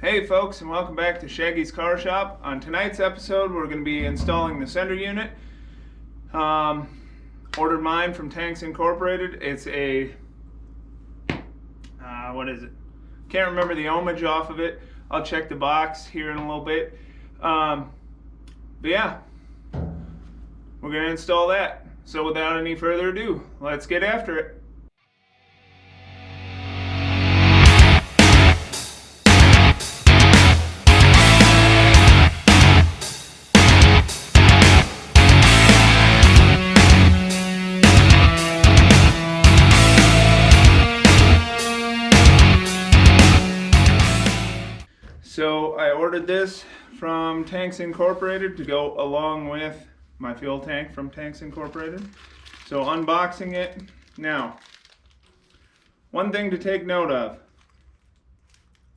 Hey folks, and welcome back to Shaggy's Car Shop. On tonight's episode, we're going to be installing the sender unit. Ordered mine from Tanks Incorporated. It's a, what is it? Can't remember the ohmage off of it. I'll check the box here in a little bit. But yeah, we're going to install that. So without any further ado, let's get after it. So I ordered this from Tanks Incorporated to go along with my fuel tank from Tanks Incorporated. So unboxing it now. One thing to take note of.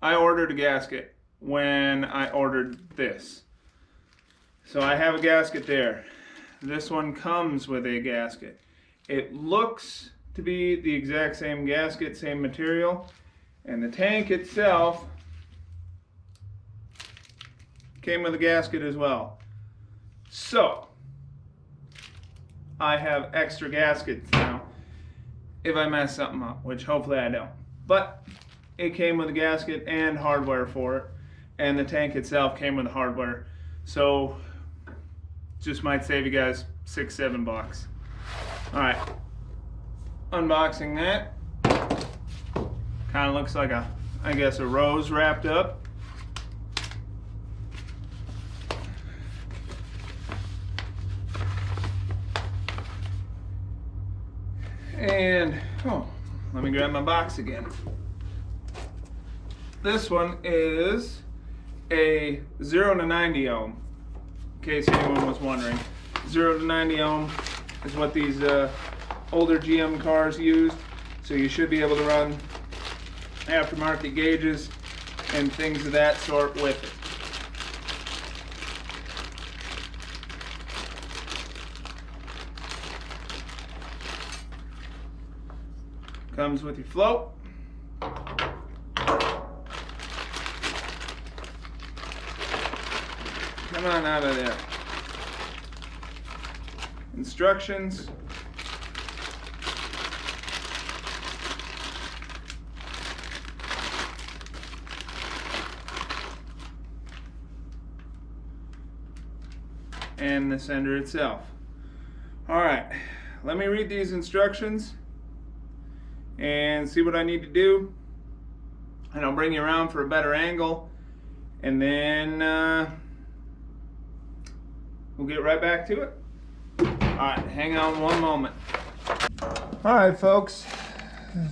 I ordered a gasket when I ordered this. So I have a gasket there. This one comes with a gasket. It looks to be the exact same gasket, same material, and the tank itself came with a gasket as well. So I have extra gaskets now if I mess something up, which hopefully I don't. But it came with a gasket and hardware for it, and the tank itself came with hardware. So just might save you guys $6-7 bucks. All right, unboxing that. Kind of looks like I guess a rose wrapped up. And, let me grab my box again. This one is a 0 to 90 ohm, in case anyone was wondering. 0 to 90 ohm is what these older GM cars used, so you should be able to run aftermarket gauges and things of that sort with it. Comes with your float. Come on out of there. Instructions. And the sender itself. All right, let me read these instructions and see what I need to do, and I'll bring you around for a better angle, and then we'll get right back to it. Alright, hang on one moment. Alright folks,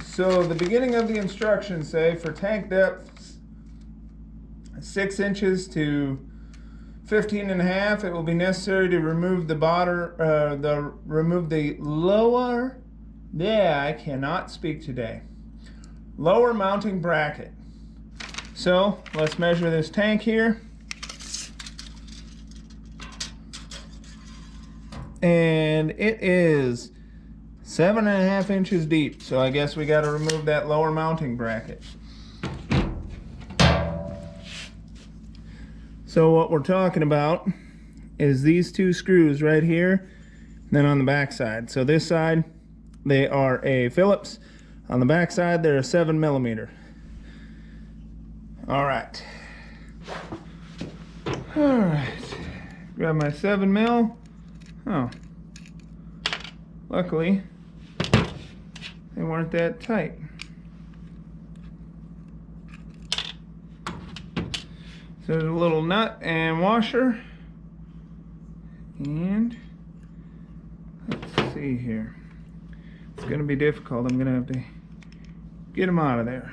so the beginning of the instructions say for tank depths 6 inches to 15.5, it will be necessary to remove the lower, I cannot speak today, lower mounting bracket. So let's measure this tank here, and it is 7.5 inches deep, so I guess we got to remove that lower mounting bracket. So what we're talking about is these two screws right here, and then on the back side. So this side, they are a Phillips. On the back side, they're a 7mm. All right. Grab my 7mm. Oh. Luckily, they weren't that tight. So there's a little nut and washer. And let's see here. It's going to be difficult. I'm going to have to get them out of there.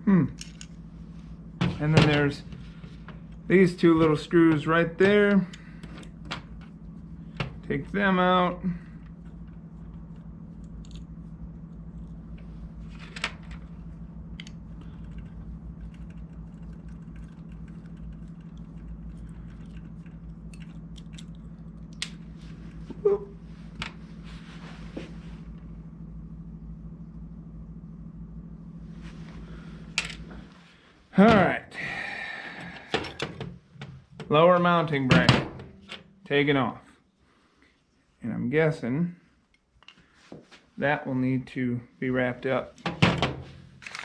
And then there's these two little screws right there. Take them out. Whoop. All right. Lower mounting bracket taken off. And I'm guessing that will need to be wrapped up.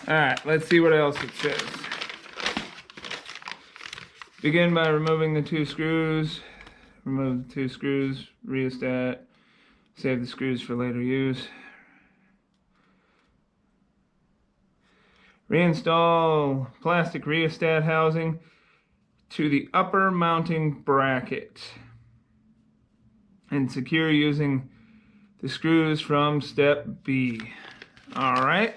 Alright, let's see what else it says. Begin by removing the two screws. Remove the two screws, rheostat, save the screws for later use. Reinstall plastic rheostat housing to the upper mounting bracket and secure using the screws from step B. All right,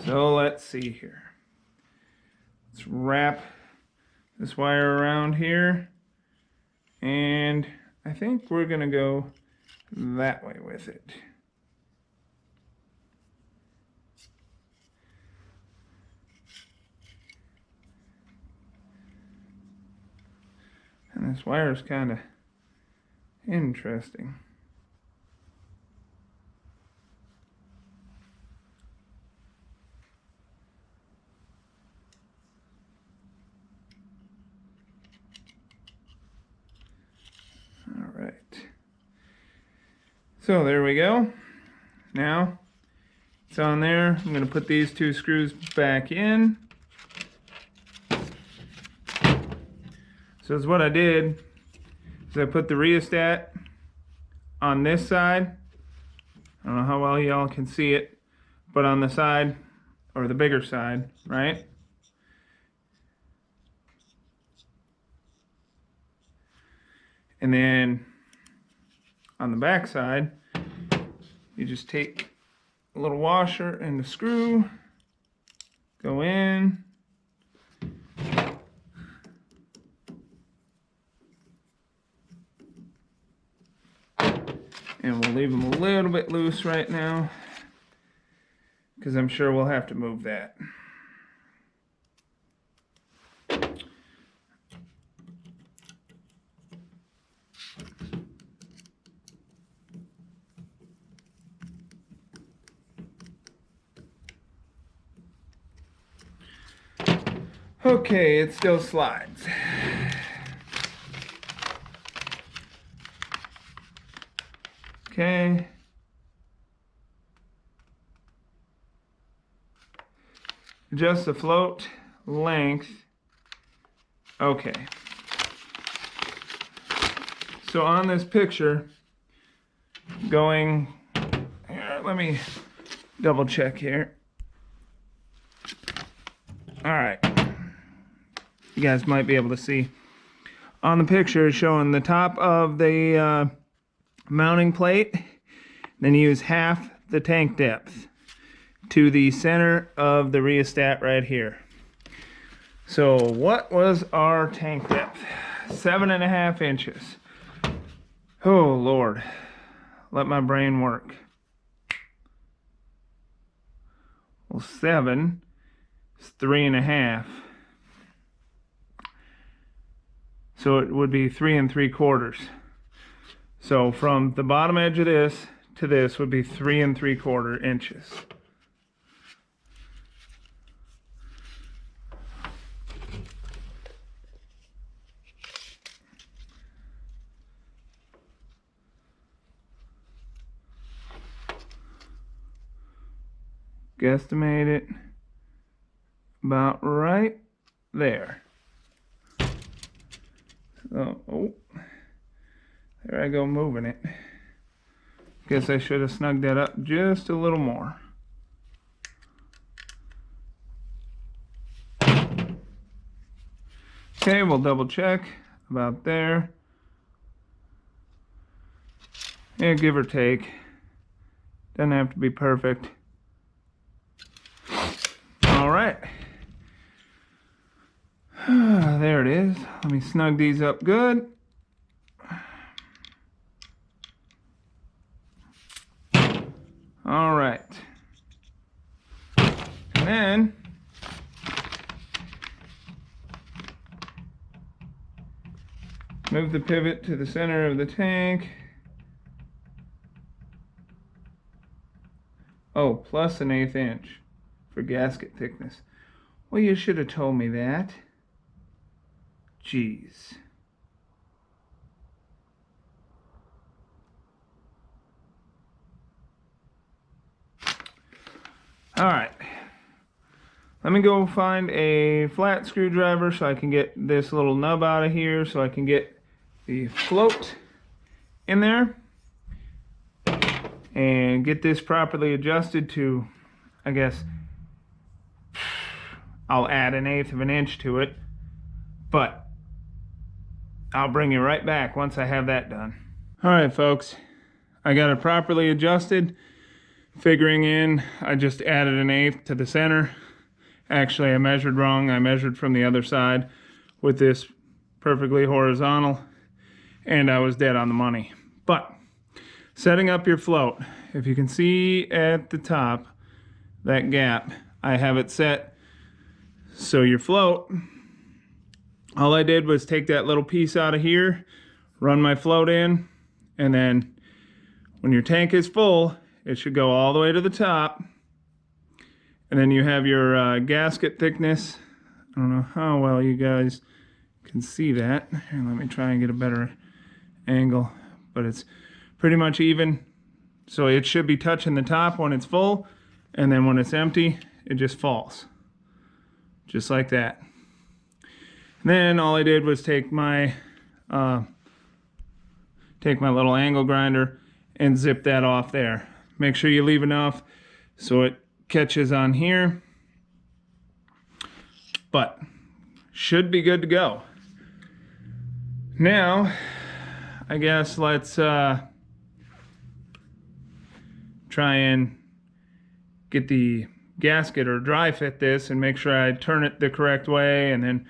so let's see here. Let's wrap this wire around here, and I think we're gonna go that way with it. And this wire is kind of interesting. All right. So there we go. Now it's on there. I'm going to put these two screws back in. So that's what I did. So I put the rheostat on this side. I don't know how well y'all can see it, but on the side, or the bigger side, right? And then on the back side, you just take a little washer and the screw, go in, and we'll leave them a little bit loose right now because I'm sure we'll have to move that. Okay, it still slides. Okay. Adjust the float length. Okay. So on this picture, going here, let me double check here. All right. You guys might be able to see. On the picture, showing the top of the mounting plate, then you use half the tank depth to the center of the rheostat right here. So what was our tank depth? 7.5 inches. Oh Lord, let my brain work. Well, 7 is 3.5. So it would be 3 3/4. So from the bottom edge of this to this would be 3 3/4 inches. Guesstimate it about right there. So, oh, there I go moving it. Guess I should have snugged that up just a little more. Okay, we'll double check about there. Yeah, give or take. Doesn't have to be perfect. All right. There it is. Let me snug these up good. All right. And then move the pivot to the center of the tank. Oh, plus an 1/8 inch for gasket thickness. Well, you should have told me that. Jeez. All right. Let me go find a flat screwdriver so I can get this little nub out of here so I can get the float in there and get this properly adjusted to, I guess, I'll add an 1/8 of an inch to it, but I'll bring you right back once I have that done. All right, folks, I got it properly adjusted. Figuring in, I just added an 1/8 to the center. Actually, I measured wrong. I measured from the other side with this perfectly horizontal, and I was dead on the money. But setting up your float, if you can see at the top, that gap, I have it set so your float, all I did was take that little piece out of here, run my float in, and then when your tank is full, it should go all the way to the top. And then you have your gasket thickness. I don't know how well you guys can see that. Here, let me try and get a better angle. But it's pretty much even. So it should be touching the top when it's full. And then when it's empty, it just falls. Just like that. And then all I did was take my little angle grinder and zip that off there. Make sure you leave enough so it catches on here, but should be good to go. Now, I guess let's try and get the gasket or dry fit this and make sure I turn it the correct way, and then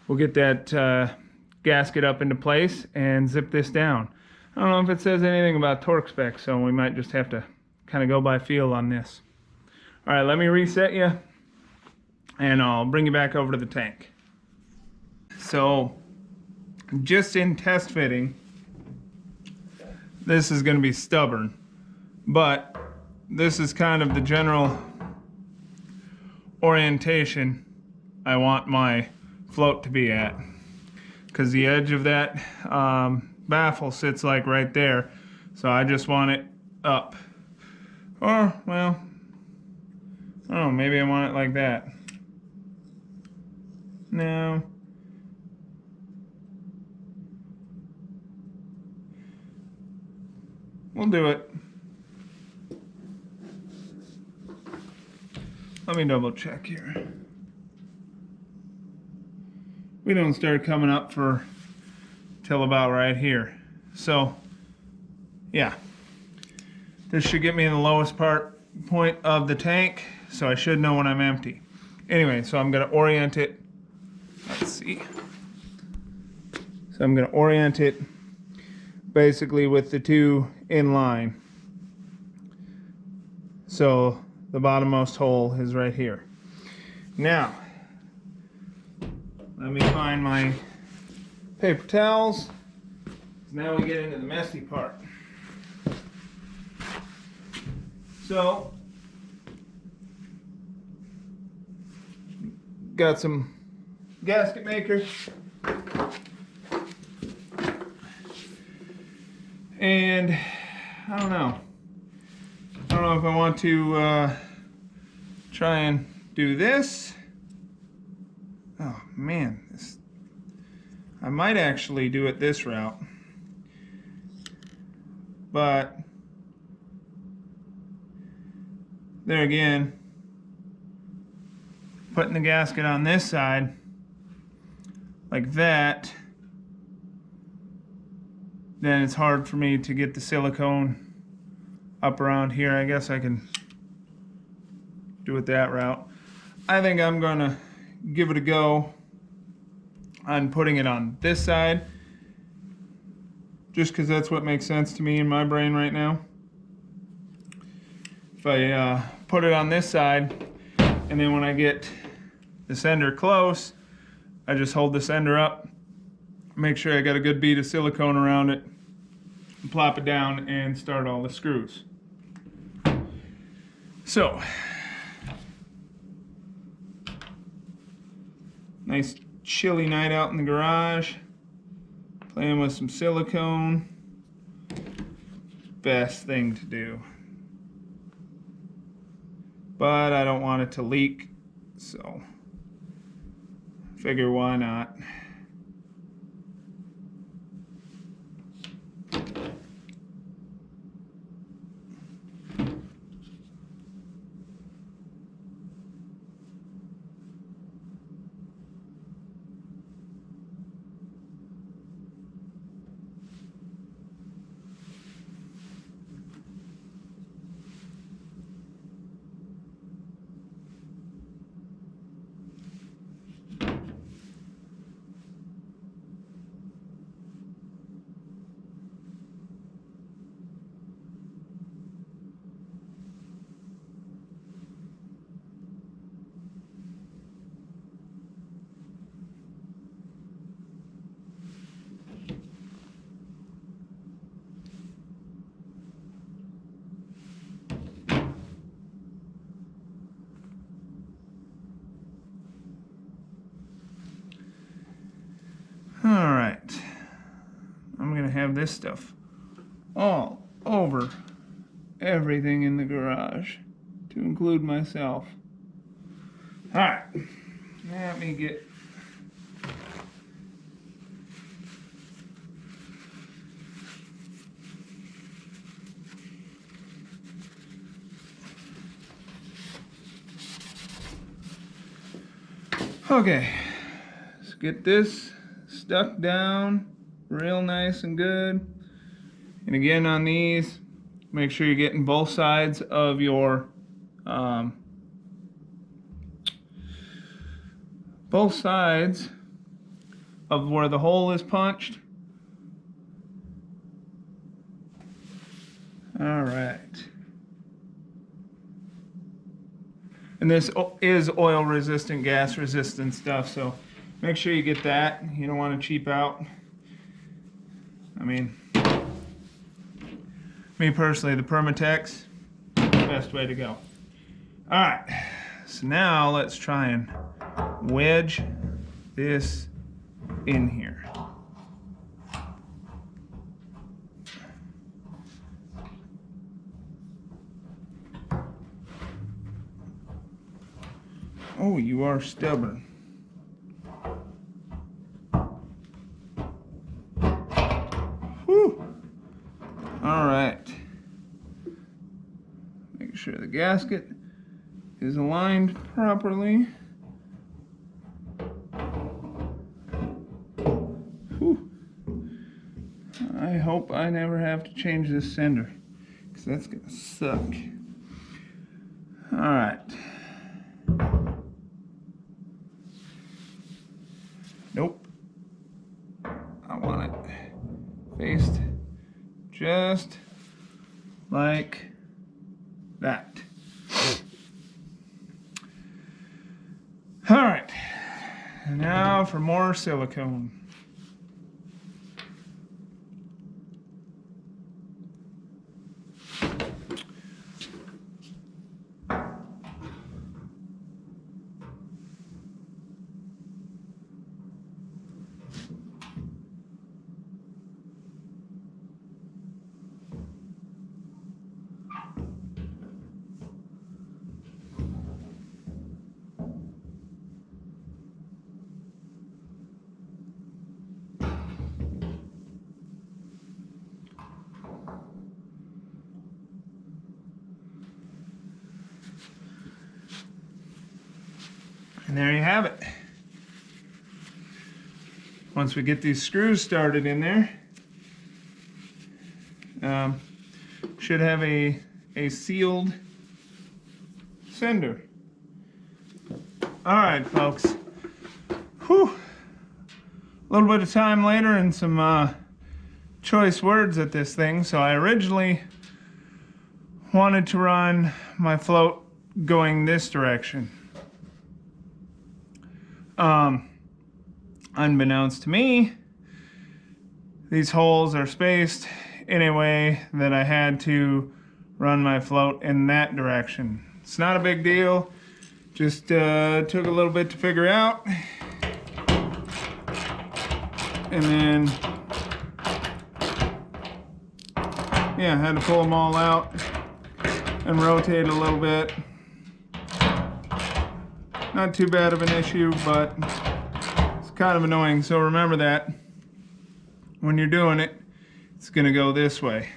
we'll get that gasket up into place and zip this down. I don't know if it says anything about torque specs, so we might just have to kind of go by feel on this. All right, let me reset you and I'll bring you back over to the tank. So just in test fitting, this is going to be stubborn, but this is kind of the general orientation I want my float to be at, because the edge of that baffle sits like right there, so I just want it up. Or, well, I don't know, maybe I want it like that. No. We'll do it. Let me double check here. We don't start coming up for till about right here. So, yeah. This should get me in the lowest point of the tank, so I should know when I'm empty. Anyway, so I'm going to orient it. Let's see. So I'm going to orient it basically with the two in line. So the bottommost hole is right here. Now, let me find my paper towels. Now we get into the messy part. So, got some gasket makers, and I don't know if I want to try and do this. Oh man, I might actually do it this route, but there again, putting the gasket on this side like that, then it's hard for me to get the silicone up around here. I guess I can do it that route. I think I'm gonna give it a go on putting it on this side, just because that's what makes sense to me in my brain right now. If I put it on this side, and then when I get the sender close, I just hold the sender up, make sure I got a good bead of silicone around it, and plop it down and start all the screws. So, nice chilly night out in the garage, playing with some silicone. Best thing to do. But I don't want it to leak, so figure why not. Alright, I'm going to have this stuff all over everything in the garage, to include myself. Alright, let me get okay, let's get this stuck down real nice and good. And again, on these, make sure you're getting both sides of your both sides of where the hole is punched. All right. And this is oil resistant, gas resistant stuff, so make sure you get that. You don't want to cheap out. I mean, me personally, the Permatex, best way to go. All right, so now let's try and wedge this in here. Oh, you are stubborn. Whew. All right. Make sure the gasket is aligned properly. Whew. I hope I never have to change this sender, because that's gonna suck. All right. Nope. I want it faced just like that. All right. Now for more silicone. And there you have it. Once we get these screws started in there, should have a sealed sender. All right, folks. Whew. little bit of time later and some choice words at this thing. So I originally wanted to run my float going this direction. Unbeknownst to me, these holes are spaced in a way that I had to run my float in that direction. It's not a big deal, just took a little bit to figure out. And then, yeah, had to pull them all out and rotate a little bit. Not too bad of an issue, but it's kind of annoying. So remember that when you're doing it, it's gonna go this way.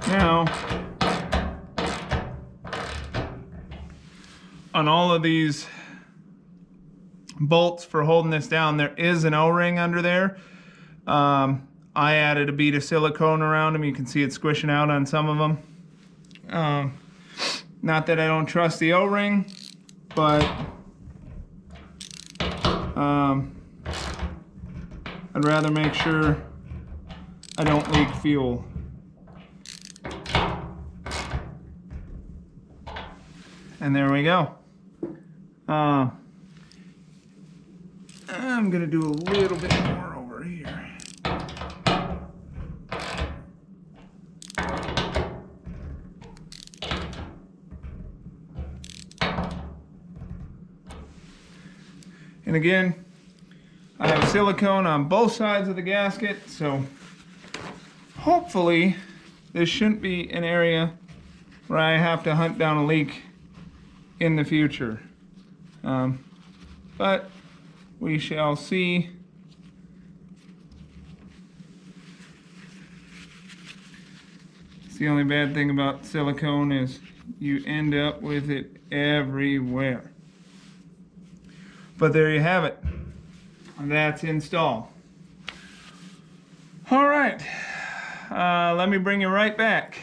Now, on all of these bolts for holding this down, there is an O-ring under there. I added a bead of silicone around them. You can see it squishing out on some of them. Not that I don't trust the O-ring, but I'd rather make sure I don't leak fuel. And there we go. I'm gonna do a little bit more over here. And again, I have silicone on both sides of the gasket, so hopefully this shouldn't be an area where I have to hunt down a leak in the future. But we shall see. It's the only bad thing about silicone is you end up with it everywhere. But there you have it. That's installed. All right, let me bring you right back.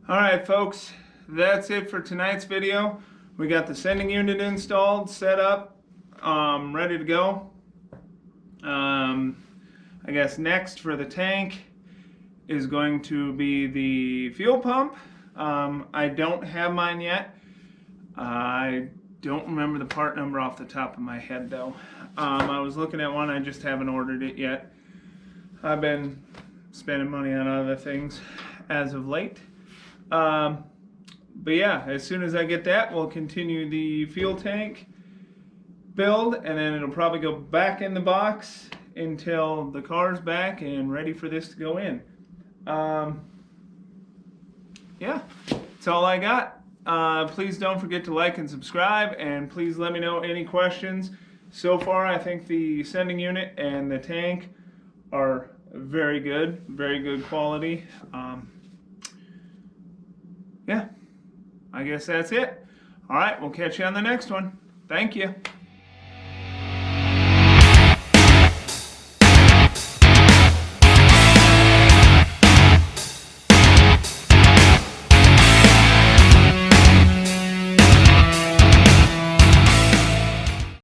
All right, folks, that's it for tonight's video. We got the sending unit installed, set up, ready to go. I guess next for the tank is going to be the fuel pump. I don't have mine yet. I don't remember the part number off the top of my head though. I was looking at one, I just haven't ordered it yet. I've been spending money on other things as of late. But yeah, as soon as I get that, we'll continue the fuel tank build, and then it'll probably go back in the box until the car's back and ready for this to go in. Yeah, that's all I got. Please don't forget to like and subscribe, and please let me know any questions. So far, I think the sending unit and the tank are very good quality. Yeah, I guess that's it. All right, we'll catch you on the next one. Thank you.